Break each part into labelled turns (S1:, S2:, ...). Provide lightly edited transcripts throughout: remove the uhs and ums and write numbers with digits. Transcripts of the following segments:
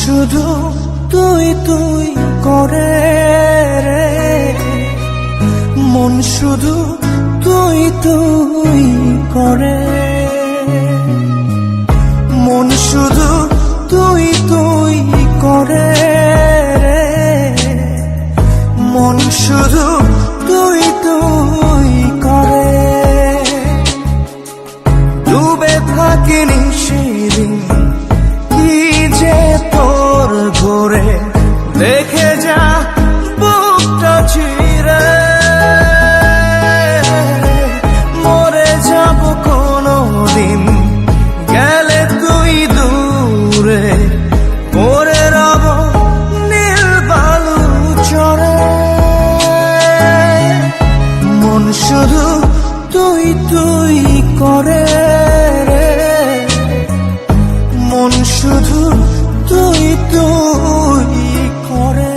S1: শুধু তুই তুই করে রে, মন শুধু তুই তুই করে, মন শুধু তুই তুই করে রে, মন শুধু তুই তুই করে। ডুবে থাকিনি সেদিন কি যে তোর ঘরে, দেখে যা বুকটা চিরে, মরে যাব কোনদিন গেলে তুই দূরে, পরে রব নীল বালু চরে। মন শুধু তুই তুই করে রে, মন শুধু তুই তুই করে।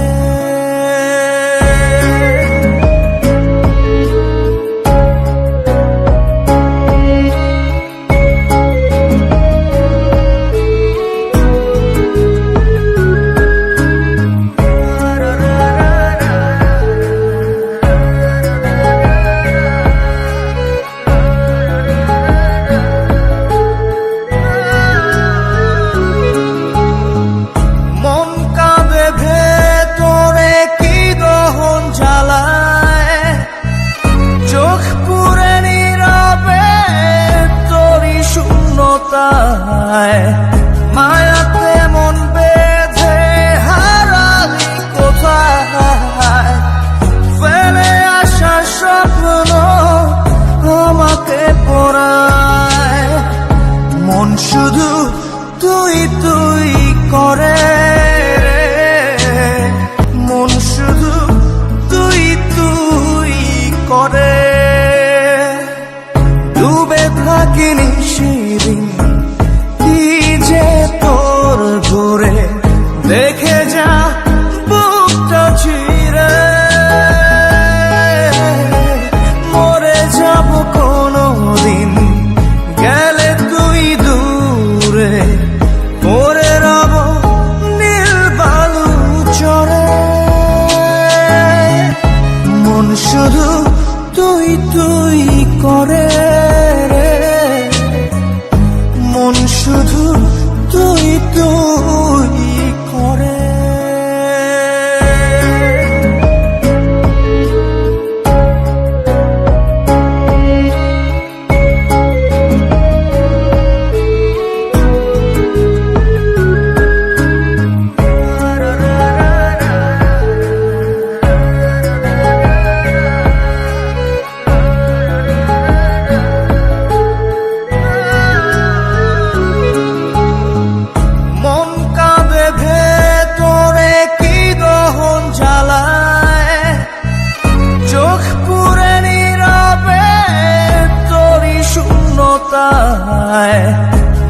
S1: মায়াতে মন বেঁধে হারালি কোথায়, ফেলে আসা স্বপ্ন আমাকে পড়ায়। মন শুধু তুই তুই করে রে, মন শুধু তুই তুই করে। ডুবে থাকিনি সেদিন তোর ঘরে, দেখে যা বুকটা চিরে, মরে যাব কোনদিন গেলে তুই দূরে, পরে রব নীল বালু চরে। মন শুধু তুই তুই করে রে, মন শুধু তুই তুই করে।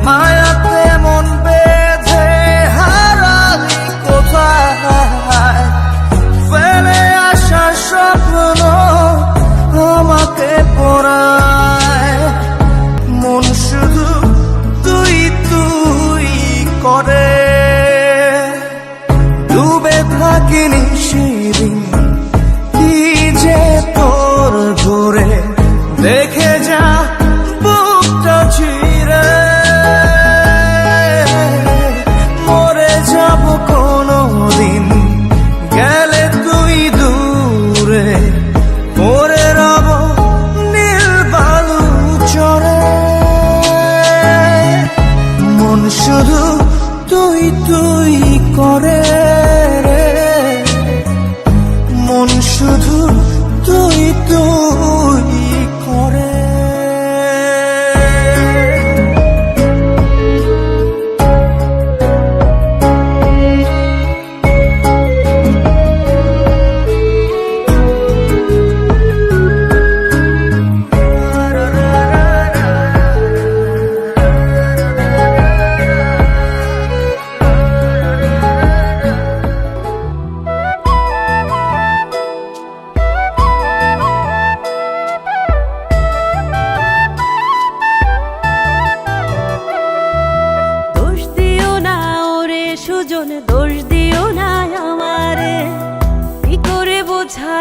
S1: মায়াতে মন বেঁধে হারালি কোথায়, ফেলে আসা স্বপ্ন আমাকে পড়ায়। মন শুধু তুই তুই করে। ডুবে থাকিনি সেদিন কি যে তোর ঘরে, দেখে যা বুকটা চিরে, মরে যাব কোনদিন গেলে তুই দূরে, পরে রব নীল বালু চরে। মন শুধু তুই তুই করে রে, মন শুধু তুই তুই করে।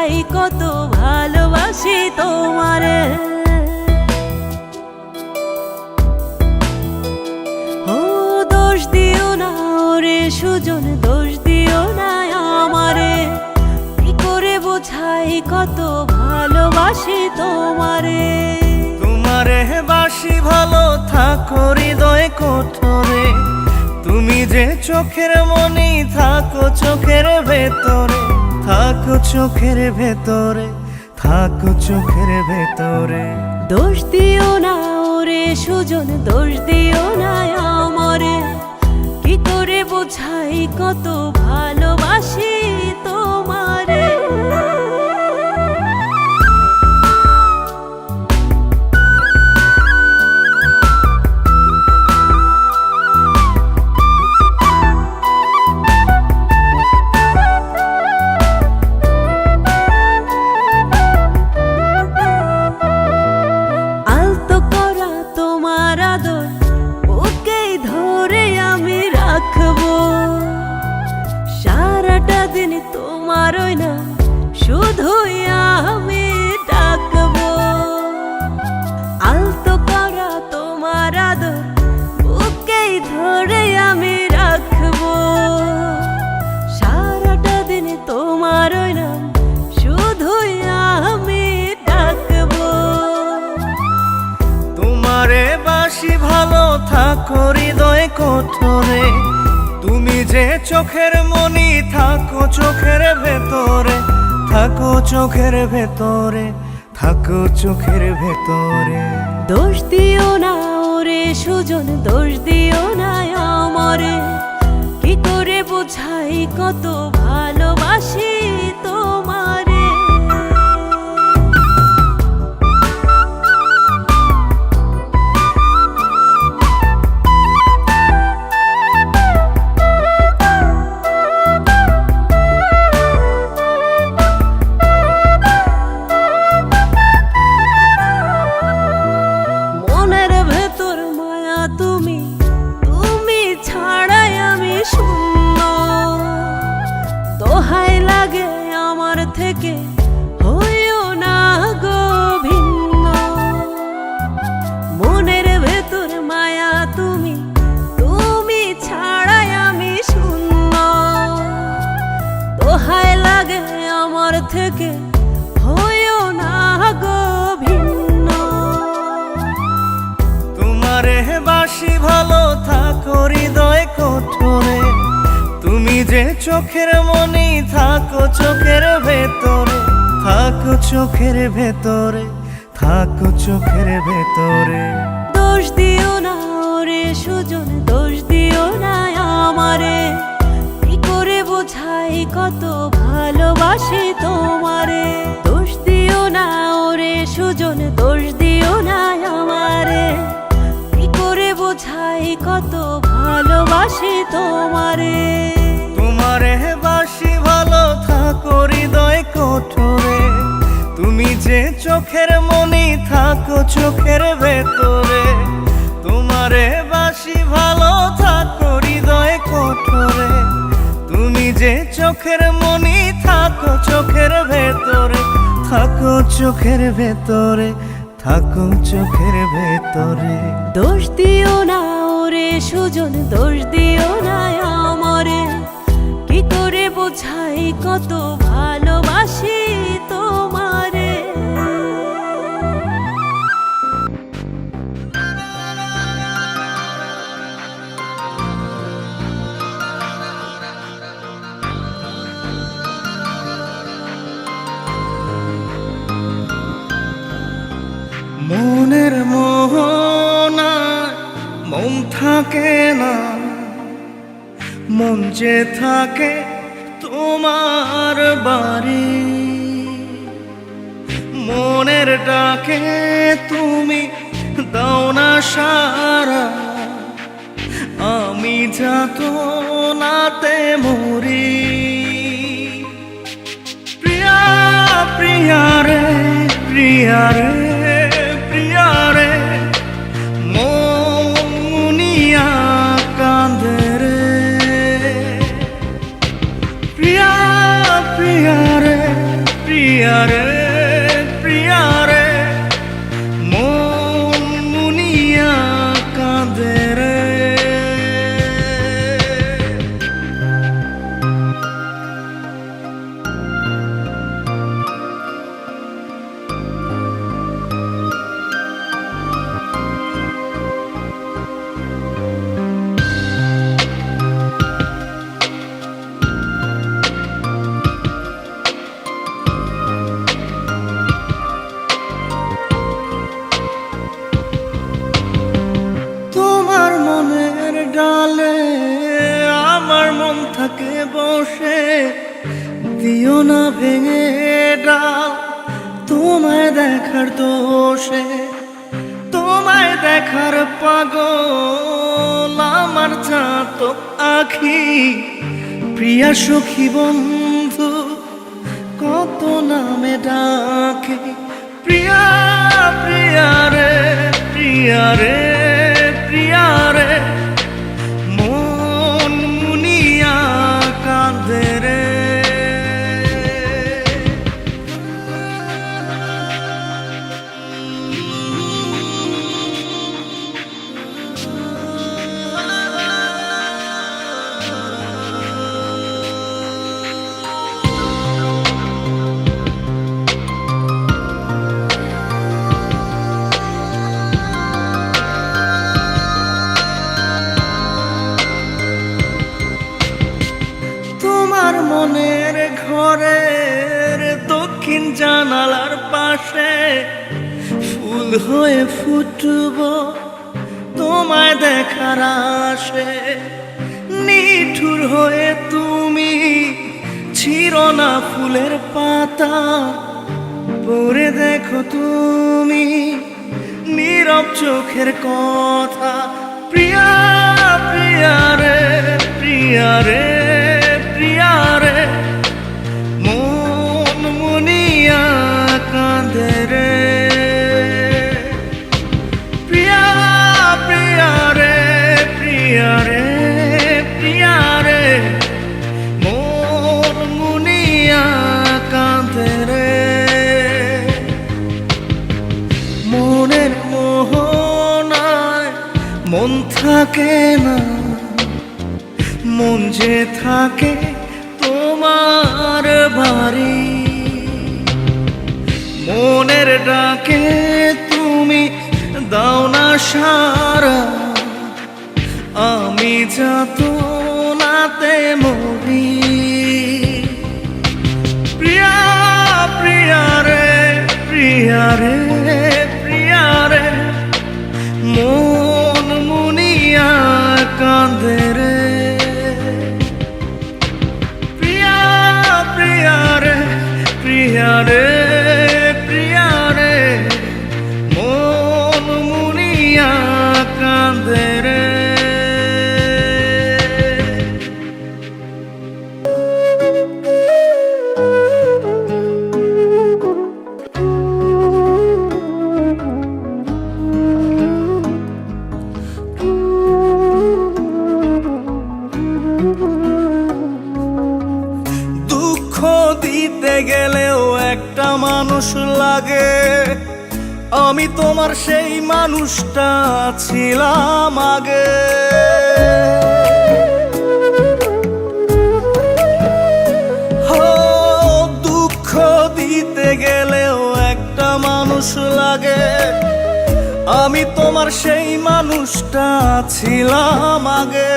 S2: বোঝাই কত ভালোবাসি তোমারে। ও দোষ দিও না ওরে সুজন, দোষ দিও না আমারে, কি করে বোঝাই কত ভালোবাসি তোমারে।
S1: তোমারে বাসি ভালো থাকো হৃদয় কোঠরে, তুমি যে চোখের মনি থাকো চোখের ভেতরে, থাকো চোখের ভেতরে, থাকো চোখের ভেতরে।
S2: দোষ দিও না ওরে সুজন, দোষ দিও না আমারে, কি করে বোঝাই কত ভালোবাসি তোমারে। আলতো করা তোমার আদর বুকেই ধরে আমি রাখবো, সারাটা দিন তোমার ওই না শুধুই আমি ডাকবো। আলতো করা তোমার আদর বুকেই ধরে আমি রাখবো, সারাটা দিন তোমার ওই না শুধুই আমি ডাকবো।
S1: তোমারে বাসি ভালো থাকো হৃদয় কোঠরে, তুমি যে চোখের মনি থাকো চোখের ভেতরে, থাকো চোখের ভেতরে, থাকো চোখের ভেতরে।
S2: দোষ দিও না ওরে সুজন, দোষ দিও না আমারে, কি করে বোঝাই কত ভালোবাসি তোমারে। মনের ভেতর মায়া তুমি, তুমি ছাড়াই আমি শূন্য, দোহাই লাগে আমার থেকে হইও না গো ভিন্ন। মনের ভেতর মায়া তুমি, তুমি ছাড়াই আমি শূন্য, দোহাই লাগে আমার থেকে হইও না গো ভিন্ন।
S1: তোমারে বাসি ভালো থাকো হৃদয় কোঠরে, তুমি যে চোখের মনি থাকো চোখের ভেতরে, থাকো চোখের ভেতরে, থাকো চোখের ভেতরে।
S2: দোষ দিও না ওরে সুজন, দোষ দিও না আমারে, কি করে বোঝাই কত ভালোবাসি তোমারে। দোষ দিও না ওরে সুজন, দোষ দিও না আমারে, কি করে বোঝাই কত ভালোবাসি তোমারে।
S1: তোমারে বাসি ভালো থাকো হৃদয় কোঠরে, তুমি যে চোখের মনি থাকো চোখের ভেতরে, তোমারে বাসি ভালো থাকো হৃদয় কোঠরে, তুমি যে চোখের মনি থাকো চোখের ভেতরে, থাকো চোখের ভেতরে, থাকো চোখের ভেতরে।
S2: দোষ দিও না ওরে সুজন, দোষ দিও না আমারে, কি করে বোঝাই কত ভালোবাসি তোমারে।
S1: মনের মোহনা মন থাকে না, মন যে থাকে তোমার বাড়ি, মনের ডাকে তুমি দাও না সারা, আমি যাত নাতে মরি। প্রিয়া প্রিয়া রে, প্রিয়া রে, প্রিয়া রে, মনিয়া কাঁদে রে। প্রিয়া প্রিয়া রে, প্রিয়া প্রিয়ারে প্রিয়ারে মন মুনিয়া কাঁদে রে। তোমার মনের ডালে আমার মন থাকে বসে, দিও না ভেঙে ডাল তোমায় দেখার দোষে। তোমায় দেখার পাগল আমার চাতক আখি, প্রিয়া সখী বন্ধু কত নামে ডাকে। প্রিয়া প্রিয়ারে প্রিয়ারে প্রিয়ারে মন মুনিয়া কাঁদে রে। তোমার মনের ঘরের দক্ষিণ জানালার পাশে ফুল হয়ে ফুটব তোমায় দেখার আশে। নিঠুর হয়ে তুমি ছিঁড়ো না ফুলের পাতা, পড়ে দেখো তুমি নীরব চোখের কথা। প্রিয়া প্রিয়ারে প্রিয়ারে প্রিয়ারে মন মুনিয়া কাঁদে রে। প্রিয়া প্রিয়ারে প্রিয়ারে প্রিয়ারে মন মুনিয়া কাঁদে রে। মনের মোহনায় মন থাকে না, মন যে থাকে তোমার বাড়ি। মনের ডাকে তুমি দাও না সারা, আমি যাত নাতে মরি। প্রিয়া প্রিয়ারে প্রিয়ারে প্রিয়ারে মন মুনিয়া কাঁদে রে। প্রিয়া প্রিয়ারে প্রিয়ারে প্রিয়ারে মন মুনিয়া কাঁদে রে। দুঃখ দিতে গেলেও একটা মানুষ লাগে, আমি তোমার সেই মানুষটা ছিলাম আগে। দুঃখ দিতে গেলেও একটা মানুষ লাগে, আমি তোমার সেই মানুষটা ছিলাম আগে।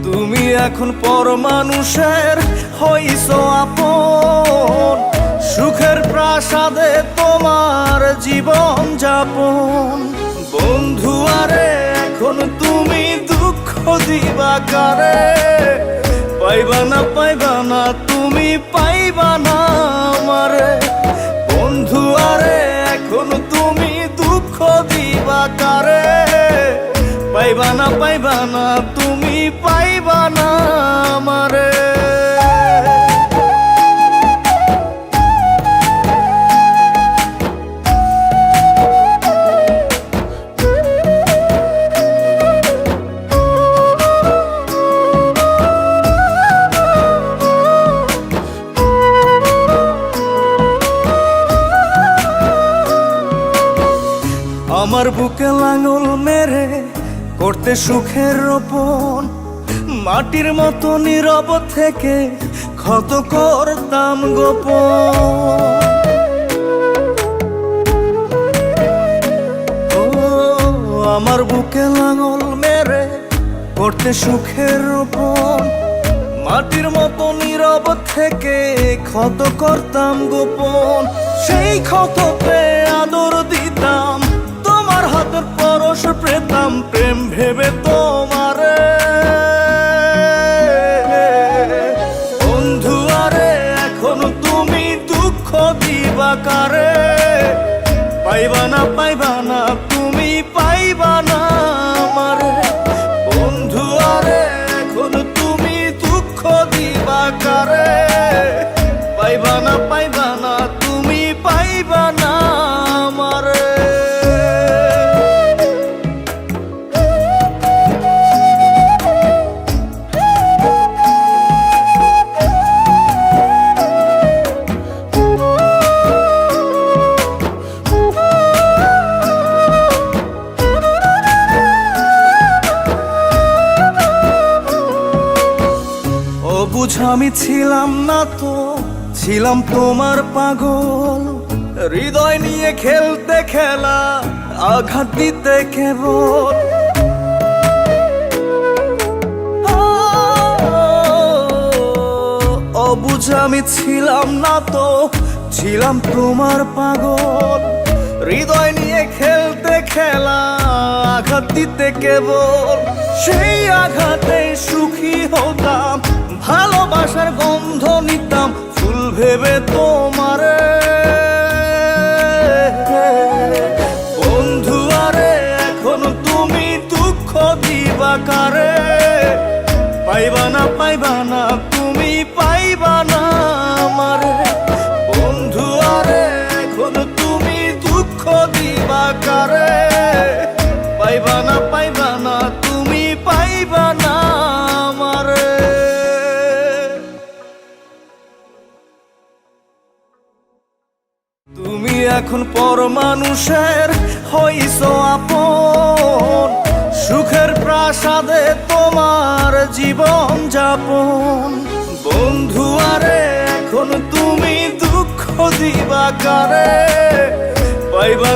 S1: তুমি এখন পর মানুষের হইছো আপন, সুখের প্রাসাদে তোমার জীবন যাপন। বন্ধু আরে এখন তুমি দুঃখ দিবা কারে, পাইবা না তুমি পাইবা না আমারে। বন্ধু আরে এখন তুমি দুঃখ দিবা কারে, পাইবা না তুমি পাইবা না আমারে। আমার বুকে লাঙল মেরে করতে সুখের রোপণ, মাটির মতো নীরব থেকে ক্ষত করতাম গোপন। ও আমার বুকে লাঙল মেরে করতে সুখের রোপণ, মাটির মতো নীরব থেকে ক্ষত করতাম গোপন। সেই ক্ষততে আদর দিতাম, তোমার হাতের পরশ পেতাম, প্রেম ভেবে তোমারে। বন্ধু আরে এখন তুমি দুঃখ দিবা কারে, পাইবা না তুমি পাইবা না আমারে। বন্ধু আরে এখন তুমি দুঃখ দিবা কারে, পাইবা না তুমি পাইবা না আমারে। বুঝ আমি ছিলাম না তো, ছিলাম তোমার পাগল, হৃদয় নিয়ে খেলতে খেলা, আঘাত দিতে কেবল। অবুঝ আমি ছিলাম না তো, ছিলাম তোমার পাগল, হৃদয় নিয়ে খেলতে খেলা, আঘাত দিতে কেবল। সেই আঘাতে সুখী হতাম, ভালোবাসার গন্ধ নিতাম, ফুল ভেবে তোমারে। বন্ধু আরে এখন তুমি দুঃখ দিবা কারে, পাইবা না তুমি পাইবা না আমারে। বন্ধু আরে এখন তুমি দুঃখ দিবা কারে, পাইবা না তুমি পাইবা না আমারে। তুমি এখন পর মানুষের হইছো আপন, সুখের প্রাসাদে তোমার জীবন যাপন। বন্ধু আরে এখন তুমি দুঃখ দিবা কারে, পাইবা